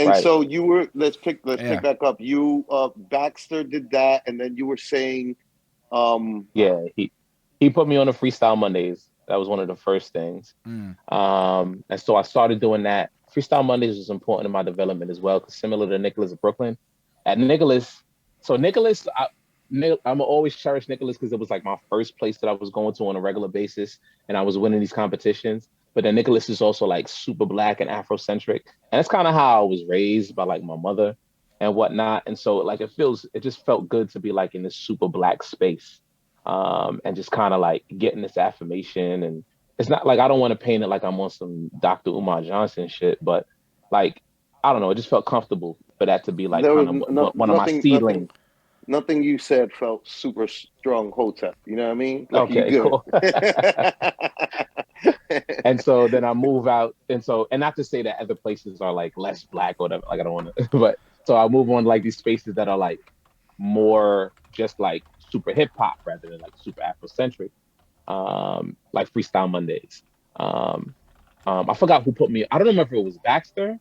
And Right. so you were, let's pick Yeah. back up. You Baxter did that, and then you were saying, um Yeah. He put me on the Freestyle Mondays. That was one of the first things. Mm. And so I started doing that. Freestyle Mondays was important in my development as well, because similar to Nicholas Brooklyn, at Nicholas, so Nicholas, I'm always cherish Nicholas because it was like my first place that I was going to on a regular basis, and I was winning these competitions. But then Nicholas is also like super black and Afrocentric, and that's kind of how I was raised by like my mother and whatnot. And so like it just felt good to be like in this super black space, and just kind of like getting this affirmation. And it's not like I don't want to paint it like I'm on some Dr. Umar Johnson shit, but like I don't know, it just felt comfortable for that to be like there was kind of one of my seedlings. nothing you said felt super strong hotep. You know what I mean? Like you Okay, good. cool. And so then I move out, and not to say that other places are like less black or whatever, like I don't want to, but so I move on to like these spaces that are like more just like super hip hop rather than like super Afrocentric, like Freestyle Mondays. Um, I forgot who put me. I don't remember if it was Baxter,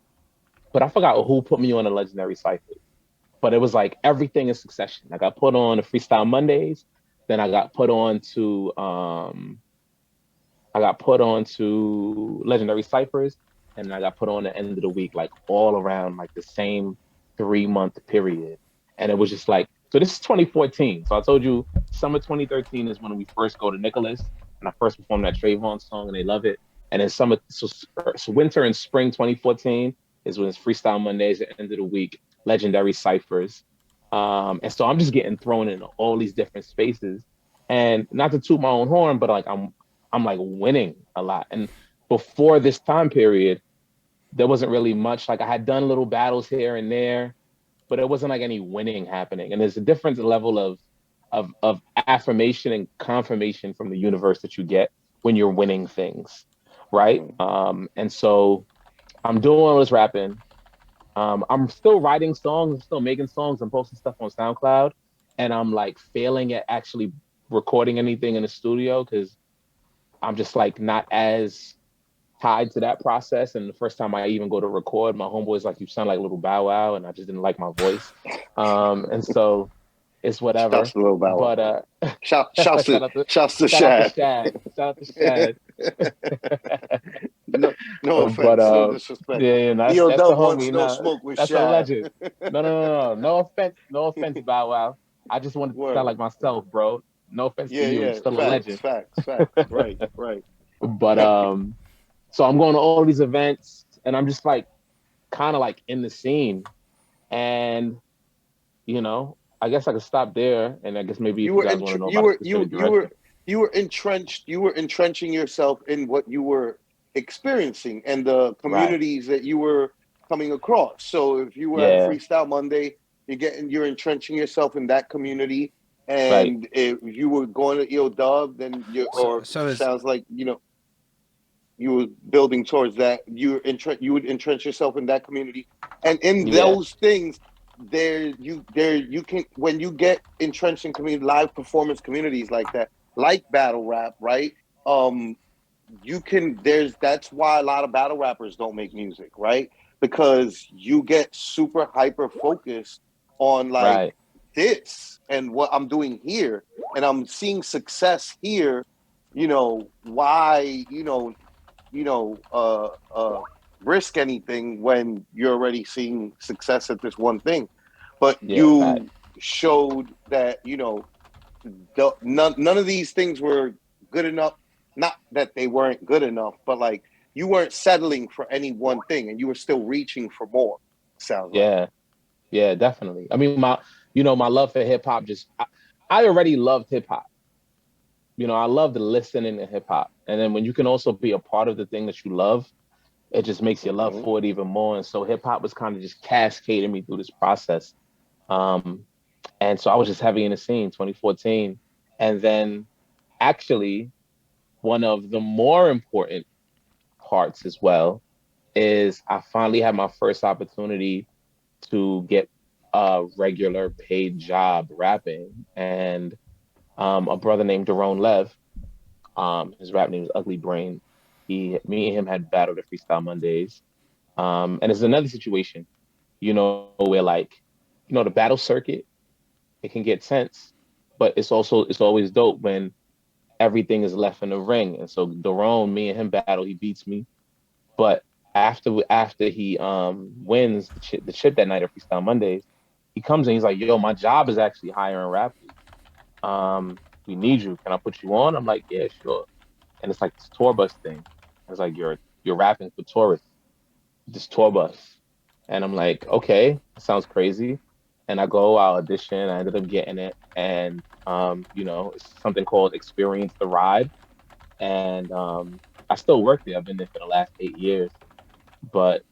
but I forgot who put me on a Legendary Cypher. But it was like everything in succession. I got put on the Freestyle Mondays, then I got put on to Legendary Ciphers, and I got put on the end of the week, like all around like the same 3 month period. And it was just like, so this is 2014. So I told you summer 2013 is when we first go to Nicholas, and I first performed that Trayvon song, and they love it. And then so winter and spring 2014 is when it's Freestyle Mondays, at the end of the week, Legendary Ciphers. And so I'm just getting thrown in all these different spaces. And not to toot my own horn, but like I'm like winning a lot. And before this time period, there wasn't really much. Like I had done little battles here and there, but it wasn't like any winning happening. And there's a different level of affirmation and confirmation from the universe that you get when you're winning things, right? Mhm. And so I'm doing all this rapping. I'm still writing songs, I'm still making songs, I'm posting stuff on SoundCloud, and I'm like failing at actually recording anything in the studio because I'm just like not as tied to that process. And the first time I even go to record, my homeboy's like, "You sound like little Bow Wow," and I just didn't like my voice. And so it's whatever. Shouts to Lil Bow Wow. But Shout, shouts to shout out to shouts to shout out to Shad. Shad. Shout out to Shad. No, no But offense, no disrespect. yeah, yeah, Neo that's the Dub wants homie. no No, smoke with that's a Shad. legend. No. No offense, Bow Wow. I just wanted to sound Word. like myself, bro. No offense to Yeah, you. You're yeah. still a Facts, legend. facts, facts. Right, right. But so I'm going to all these events, and I'm just like kind of like in the scene. And I guess I could stop there, and I guess maybe if You you were guys want to know you about a were you specific you were direction. you were entrenched. You were entrenching yourself in what you were experiencing and the Right. communities that you were coming across. So if you were at Yeah. Freestyle Monday, you're entrenching yourself in that community. Right. And if you were going to EO Dub, then So or so is sounds like you were building towards that. You would entrench yourself in that community, and in Yeah. those things, you can, when you get entrenched in community live performance communities like that, like battle rap, right? Um, you can there's That's why a lot of battle rappers don't make music, right? Because you get super hyper focused on like Right. this and what I'm doing here, and I'm seeing success here. Why you know uh uh risk anything when you're already seeing success at this one thing? But Yeah. Fact. you showed that none of these things were good enough. Not that they weren't good enough, but like you weren't settling for any one thing, and you were still reaching for more. Sounds like. Yeah. Yeah. Definitely. I mean, my love for hip hop I already loved hip hop. I loved listening to hip hop, and then when you can also be a part of the thing that you love, it just makes your love Mm-hmm. for it even more. And so hip hop was kind of just cascading me through this process. Um, and so I was just heavy in the scene, 2014, and then actually one of the more important parts as well is I finally had my first opportunity to get a regular paid job rapping. And a brother named Daron Lev, his rap name is Ugly Brain. Me and him had battled at Freestyle Mondays. And it's another situation. where like, the battle circuit, it can get tense, but it's always dope when everything is left in the ring. And so Daron, me and him battle, he beats me. But after he wins the chip that night at Freestyle Mondays, he comes in, he's like, yo, my job is actually hiring rappers. We need you. Can I put you on? I'm like, yeah, sure. And it's like this tour bus thing. It's like you're rapping for tourists, this tour bus. And I'm like, okay, that sounds crazy. And I audition, I ended up getting it. And it's something called Experience the Ride. And I still work there. I've been there for the last 8 years. But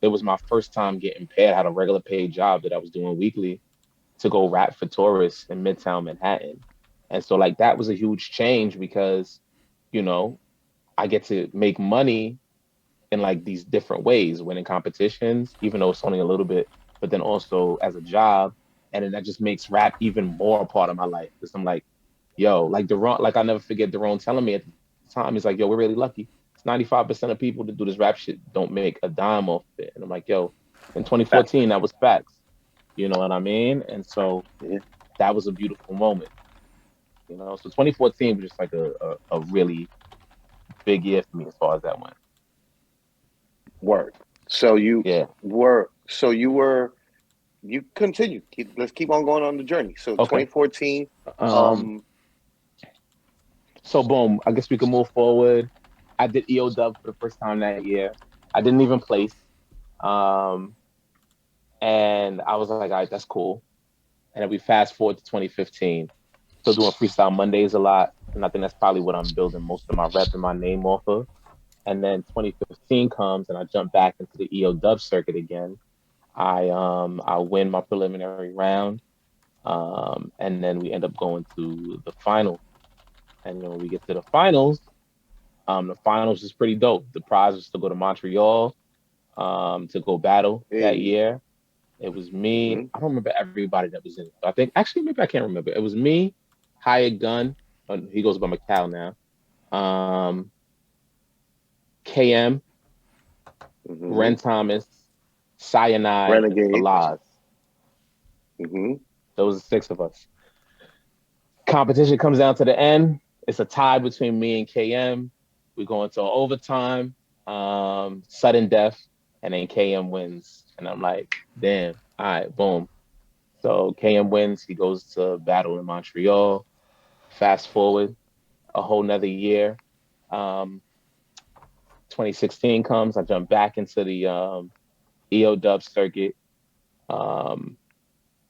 it was my first time getting paid. I had a regular paid job that I was doing weekly to go rap for tourists in Midtown Manhattan. And so like that was a huge change because, you know, I get to make money in like these different ways, winning competitions, even though it's only a little bit, but then also as a job. And then that just makes rap even more a part of my life. Because I'm like, yo, like Deron, like I'll never forget Deron telling me at the time, he's like, yo, we're really lucky. It's 95% of people that do this rap shit don't make a dime off it. And I'm like, yo, in Fact. 2014, that was facts. You know what I mean? And so Yeah. that was a beautiful moment. So 2014 was just like a really big year for me as far as that went. Word. So Yeah. you were you continue. Let's keep on going on the journey. So Okay. 2014. Um, Um. so boom, I guess we can move forward. I did EO Dub for the first time that year. I didn't even place. Um, and I was like, all right, that's cool. And then we fast forward to 2015. Still doing freestyle Mondays a lot. And I think that's probably what I'm building most of my rep and my name off of. And then 2015 comes and I jump back into the EO Dub circuit again. I win my preliminary round. And then we end up going to the final. And when we get to the finals is pretty dope. The prize was to go to Montreal to go battle that Hey. year. It was me. Mm-hmm. I don't remember everybody that was in it. I think actually maybe I can't remember. It was me, Hired Gun. He goes by McCall now. Um, KM, Mm-hmm. Ren Thomas, Cyanide, and Renegade. Falaz. Mm-hmm. Those are six of us. Competition comes down to the end. It's a tie between me and KM. We go into overtime, sudden death, and then KM wins. And I'm like, damn, all right, boom. So KM wins. He goes to battle in Montreal. Fast forward a whole nother year. Um, 2016 comes. I jump back into the EO Dub circuit. Um,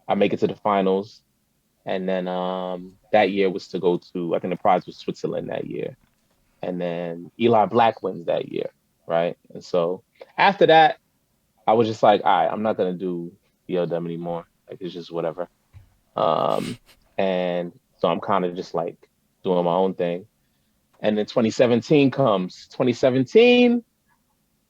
I make it to the finals. And then that year was to go to, I think the prize was Switzerland that year. And then Eli Black wins that year, right? And so after that, I was just like, all right, I'm not gonna do ELW anymore. Like it's just whatever. Um, and so I'm kind of just like doing my own thing. And then 2017 comes. 2017,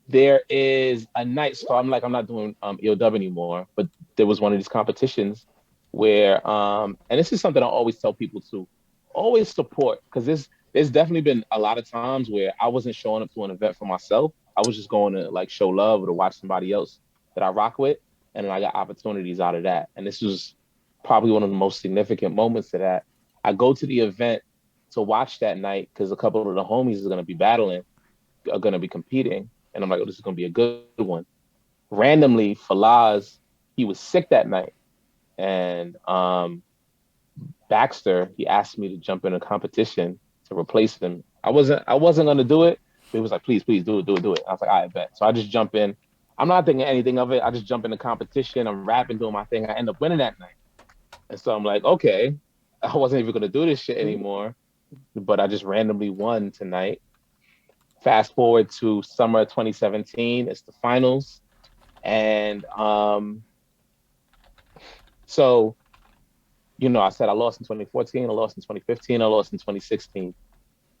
there is a night. So I'm like, I'm not doing ELW anymore. But there was one of these competitions where, and this is something I always tell people to always support because there's definitely been a lot of times where I wasn't showing up to an event for myself. I was just going to like show love or to watch somebody else that I rock with, and then I got opportunities out of that. And this was probably one of the most significant moments of that. I go to the event to watch that night because a couple of the homies are going to be battling, are going to be competing, and I'm like, oh, this is going to be a good one. Randomly, Falaz, he was sick that night, and Baxter, he asked me to jump in a competition to replace him. I wasn't gonna do it, but he was like, please, please do it, do it, do it. I was like, I bet. So I just jump in. I'm not thinking anything of it. I just jump in the competition. I'm rapping, doing my thing. I end up winning that night. And so I'm like, okay, I wasn't even gonna do this shit anymore, but I just randomly won tonight. Fast forward to summer 2017, it's the finals. And so I said I lost in 2014, I lost in 2015, I lost in 2016.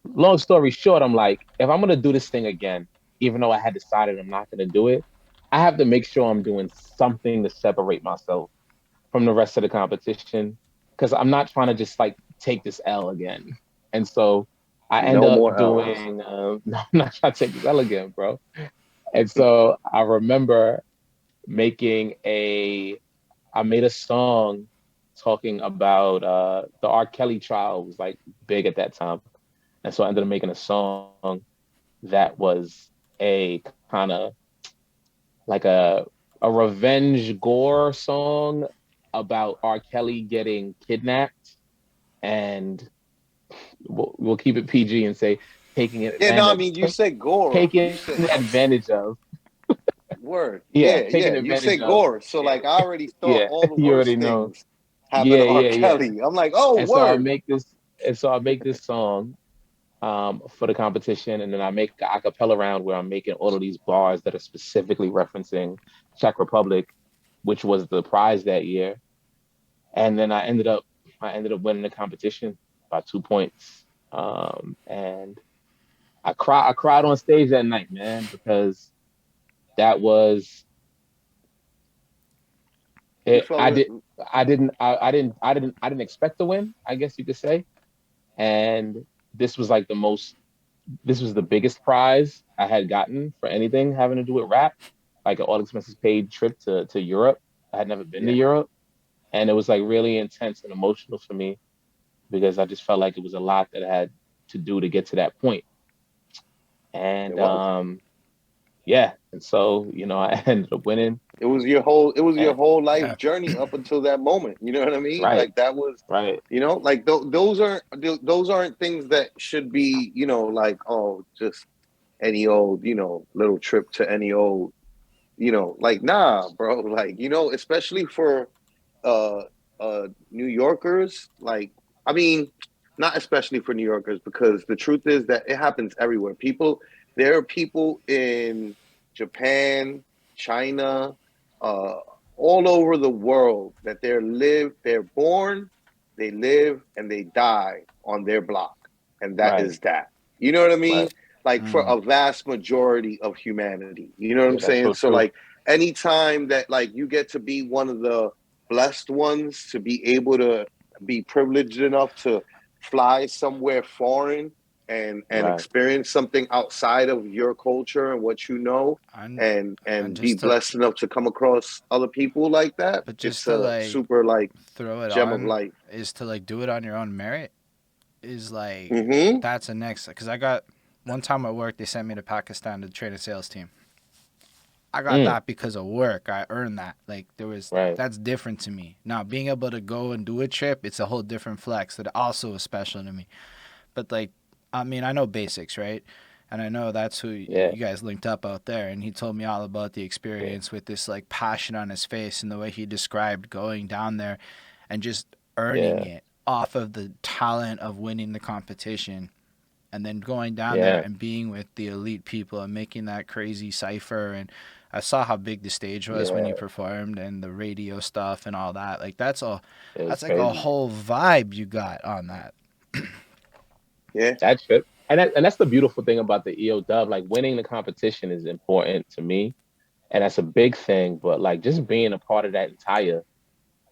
Long story short, I'm like, if I'm gonna do this thing again, even though I had decided I'm not gonna do it, I have to make sure I'm doing something to separate myself from the rest of the competition because I'm not trying to just like take this L again. And so I end No up more L's. doing. No, I'm not trying to take this L again, bro. And so I remember making I made a song talking about the R. Kelly trial was like big at that time. And so I ended up making a song that was a kind of like a revenge gore song about R. Kelly getting kidnapped, and we'll keep it PG and say taking Yeah, no, I advantage mean, you said gore. You taking said advantage of. word. Yeah, Yeah, taking yeah. You advantage said of. gore. So like, I already thought Yeah, all the you worst already know. things happen Yeah, to R. yeah, yeah. Kelly. I'm like, oh, And so I word. make this, and so I make this song for the competition, and then I make an acapella round where I'm making all of these bars that are specifically referencing Czech Republic, which was the prize that year. And then I ended up winning the competition by 2 points. And I cried on stage that night, man, because that was You it. felt it. I didn't expect to win, I guess you could say. And this was like this was the biggest prize I had gotten for anything having to do with rap, like an all expenses paid trip to Europe. I had never been to Yeah, Europe, and it was like really intense and emotional for me because I just felt like it was a lot that I had to do to get to that point. it And was. yeah, and so I ended up winning. It was your And whole life Yeah. journey up until that moment. You know what I mean? right, Like that was, right, like those aren't things that should be, like, oh, just any old, little trip to any old, like, nah, bro. Like, especially for uh New Yorkers, like, I mean, not especially for New Yorkers, because the truth is that it happens everywhere. There are people in Japan, China, uh all over the world that they're born, they live, and they die on their block. And that right, is that. You know what I mean? right. Like, for Mm. a vast majority of humanity. You know what I'm Yeah, that's saying? so So true. like, anytime that, like, you get to be one of the blessed ones to be able to be privileged enough to fly somewhere foreign and Right. experience something outside of your culture and what And and be just to, blessed enough to come across other people like that, but just it's to a like super, like, throw it gem of on life. is to like do it on your own merit is like Mm-hmm. that's a next because I got one time at work they sent me to Pakistan to train a sales team. I got Mm, that because of work. I earned that. Like there was right. that's different to me. Now being able to go and do a trip, it's a whole different flex that also is special to me. But like, I mean, I know basics, right? And I know that's who Yeah. you guys linked up out there. And he told me all about the Yeah. experience with this like passion on his face and the way he described going down there and just earning Yeah. it off of the talent of winning the competition and then going down there Yeah. and being with the elite people and making that crazy cipher. And I saw how big the stage was when he Yeah. performed and the radio stuff and all that. Like It was that's like a crazy. whole vibe you got on that. Yeah. That trip. And that's the beautiful thing about the EO dub. Like winning the competition is important to me. And that's a big thing. But like just being a part of that entire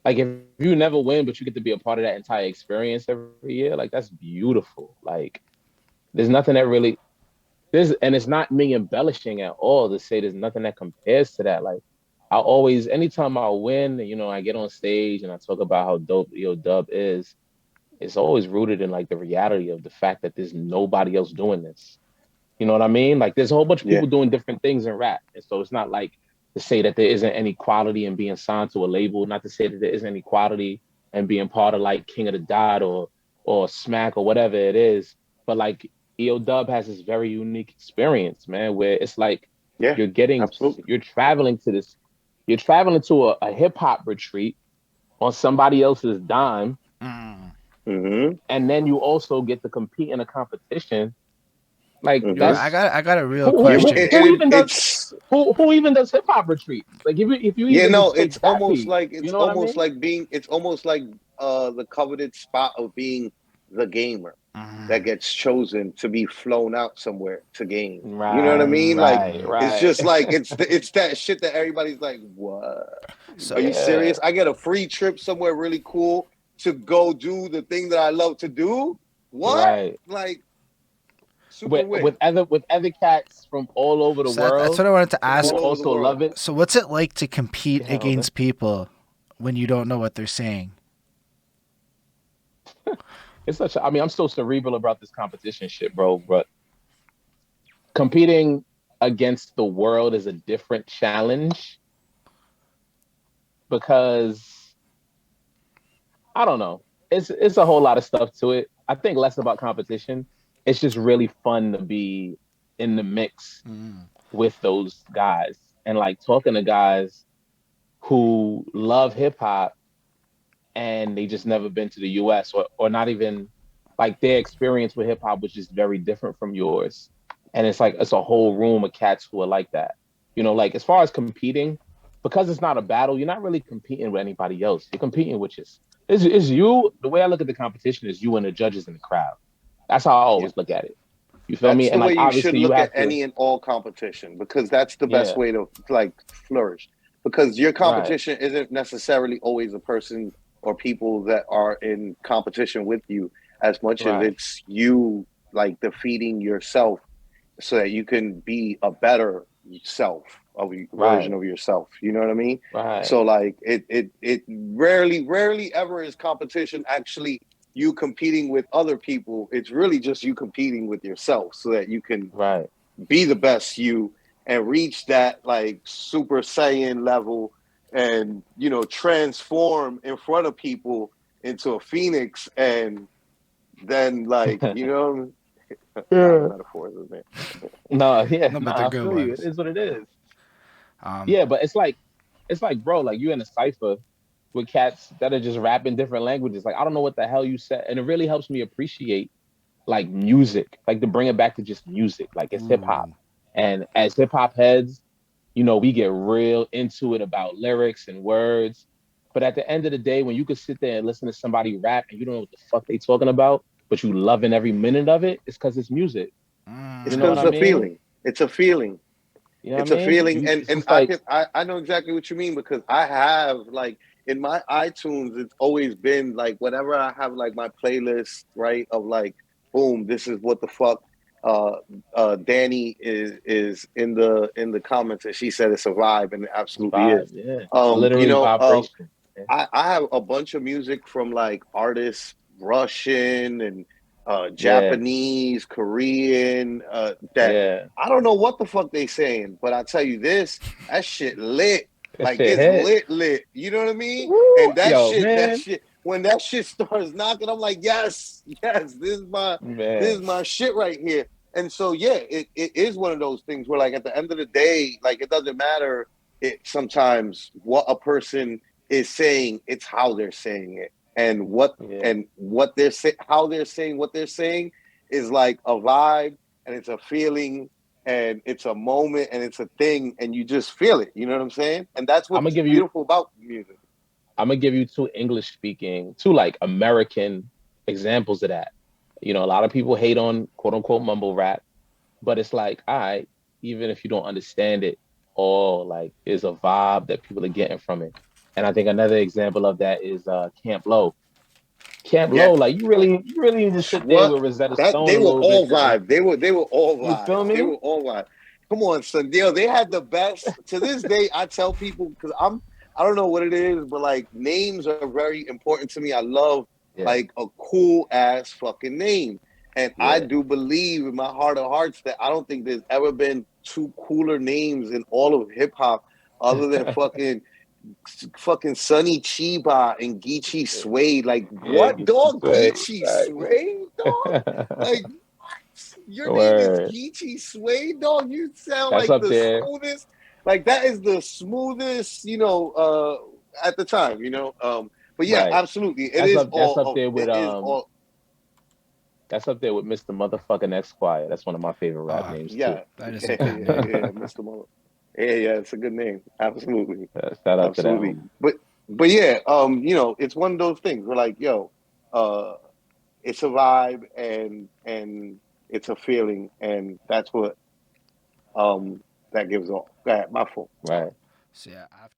like if you never win, but you get to be a part of that entire experience every year, like that's beautiful. Like there's nothing that really and it's not me embellishing at all to say there's nothing that compares to that. Like I always, anytime I win, I get on stage and I talk about how dope EO Dub is. It's always rooted in like the reality of the fact that there's nobody else doing this. You know what I mean? Like there's a whole bunch of Yeah. people doing different things in rap, and so it's not like to say that there isn't any quality in being signed to a label. Not to say that there isn't any quality in being part of like King of the Dot or Smack or whatever it is. But like EO Dub has this very unique experience, man, where it's like Yeah. you're getting Absolutely. you're traveling to this, you're traveling to a hip hop retreat on somebody else's dime, Mm. Mm-hmm. and then you also get to compete in a competition. Like Yo, Mm-hmm. that's I got a real who who question. who even does It's who even does hip hop retreats? Like if you Yeah, even no, just take that piece, you know what I mean? it's almost like the coveted spot of being the gamer that Mm. gets chosen to be flown out somewhere to game. You know what I Right, mean? Like, right, Mm. it's right. just like it's that shit that everybody's like, what? So Are you Yeah, serious? I get a free trip somewhere really cool to go do the thing that I love to do. What? right. Like, super wit. with other cats from all over the world. That's what I wanted to ask. All over also the world. love it. So what's it like to compete Yeah, against people when you don't know what they're saying? It's such. I mean, I'm so cerebral about this competition shit, bro. But competing against the world is a different challenge because I don't know. It's a whole lot of stuff to it. I think less about competition. It's just really fun to be in the mix with those guys and like talking to guys who love hip hop and they just never been to the US or not even like their experience with hip hop was just very different from yours. And it's like it's a whole room of cats who are like that. You know, like as far as competing, because it's not a battle, you're not really competing with anybody else. You're competing with just is you. The way I look at the competition is you and the judges in the crowd. That's how I Yeah. always look at it. You feel That's me? the And way like you should obviously you look have at to. any and all competition, because that's the best Yeah. way to like flourish. Because your Right. competition isn't necessarily always a person or people that are in competition with you, as much as Right. it's you like defeating yourself so that you can be a better self of version Right. of yourself. You know what I mean? Right. So like it rarely ever is competition actually you competing with other people. It's really just you competing with yourself so that you can Right. be the best you and reach that like super saiyan level and transform in front of people into a phoenix, and then like a lot of Yeah. metaphors in there. No, yeah, No, no, but they're I good feel you. It ones. is what it is. Um, Yeah, but it's like, bro, like you in a cipher with cats that are just rapping different languages. Like I don't know what the hell you said, and it really helps me appreciate like music, like to bring it back to just music, like it's hip hop. ooh. And as hip hop heads, we get real into it about lyrics and words. But at the end of the day, when you could sit there and listen to somebody rap and you don't know what the fuck they talking about, but you loving every minute of it, it's because it's music. It's You know what because Mm. I the mean? feeling. It's a feeling. You know what It's I a mean? feeling, and It's just I like, can I know exactly what you mean, because I have like in my iTunes, it's always been like whenever I have like my playlist, right, of like boom, this is what the fuck Danny is in the comments, and she said it's a vibe, and it absolutely vibe, is. yeah. Um, you Literally know, um, vibration. Yeah. I have a bunch of music from like artists, Russian and Yeah. Japanese, Korean, that Yeah. I don't know what the fuck they saying, but I tell you this, that shit lit. That Like shit it's hit. lit. You know what I mean? Woo! And that Yo, shit, man. when that shit starts knocking, I'm like, yes, this is Man. my shit right here. And so yeah, it is one of those things where like at the end of the day, like it doesn't matter sometimes what a person is saying, it's how they're saying it. And Yeah. what they're saying, how they're saying what they're saying is like a vibe, and it's a feeling, and it's a moment, and it's a thing, and you just feel it. You know what I'm saying? And that's I'm gonna what's give you beautiful about music. I'm gonna give you two English speaking, two like American examples of that. A lot of people hate on quote unquote mumble rap, but it's like, all right, even if you don't understand it, all like is a vibe that people are getting from it. And I think another example of that is Camp Low. Camp Yeah. Low, like you really need to sit there What with Rosetta that Stone they a were little bit all vibe. They were all you feel vibes. They me? were all vibe. Come on, son. They had the best. To this day, I tell people because I don't know what it is, but like names are very important to me. I love Yeah, like a cool ass fucking name. And I yeah. do believe in my heart of hearts that I don't think there's ever been two cooler names in all of hip hop other than fucking Sonny Chiba and Geechee Suede. Like, Yeah, what get you dog? straight. Geechee Facts. Suede, dog? Like, what? Your name is Word. Geechee Suede, dog? You sound That's like up the there. smoothest. Like, that is the smoothest, at the time, But yeah, Right. absolutely. That's up there with It is all, that's up there with Mr. Motherfucking Esquire. That's one of my favorite rap Oh, names too. yeah. that is a Yeah, good name. Mr. Mother. Yeah, it's a good name. Absolutely. Shout out to that Absolutely. homie. But yeah, it's one of those things. We're like, yo, uh, it's a vibe, and it's a feeling, and that's what that gives off. Go ahead, my fault. Right. So yeah, after